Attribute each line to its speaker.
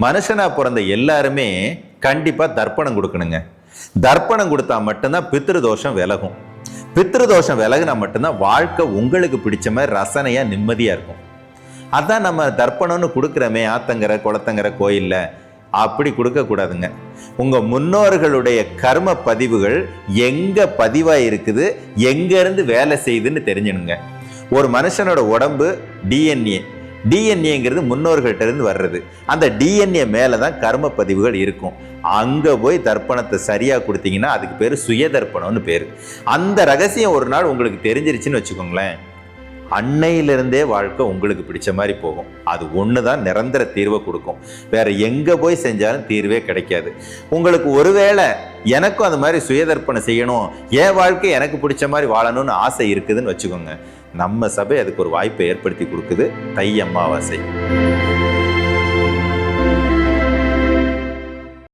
Speaker 1: மனுஷனா பிறந்த எல்லாருமே கண்டிப்பா தர்ப்பணம் கொடுக்கணுங்க. தர்ப்பணம் கொடுத்தா மட்டும்தான் பித்ருதோஷம் விலகும். பித்ருதோஷம் விலகுனா மட்டும்தான் வாழ்க்கை உங்களுக்கு பிடிச்ச மாதிரி ரசனையா நிம்மதியா இருக்கும். அதான் நம்ம தர்ப்பணம்னு கொடுக்குறோமே ஆத்தங்கரை குளத்தங்கரை கோயில்ல, அப்படி கொடுக்க கூடாதுங்க. உங்க முன்னோர்களுடைய கர்ம பதிவுகள் எங்க பதிவா இருக்குது, எங்க இருந்து வேலை செய்யுதுன்னு தெரிஞ்சுனுங்க. ஒரு மனுஷனோட உடம்பு டிஎன்ஏங்கிறது முன்னோர்கள்ட்ட இருந்து வர்றது. அந்த டிஎன்ஏ மேலதான் கர்ம பதிவுகள் இருக்கும். அங்க போய் தர்ப்பணத்தை சரியா கொடுத்தீங்கன்னா அதுக்கு பேரு சுய தர்ப்பணம்னு பேரு. அந்த ரகசியம் ஒரு நாள் உங்களுக்கு தெரிஞ்சிருச்சுன்னு வச்சுக்கோங்களேன், அன்னையிலிருந்தே வாழ்க்கை உங்களுக்கு பிடிச்ச மாதிரி போகும். அது ஒண்ணுதான் நிரந்தர தீர்வை கொடுக்கும். வேற எங்க போய் செஞ்சாலும் தீர்வே கிடைக்காது. உங்களுக்கு ஒருவேளை எனக்கும் அந்த மாதிரி சுயதர்ப்பணம் செய்யணும், என் வாழ்க்கை எனக்கு பிடிச்ச மாதிரி வாழணும்னு ஆசை இருக்குதுன்னு வச்சுக்கோங்க, நம்ம சபை அதுக்கு ஒரு வாய்ப்பை ஏற்படுத்தி கொடுக்குது. தை அமாவாசை.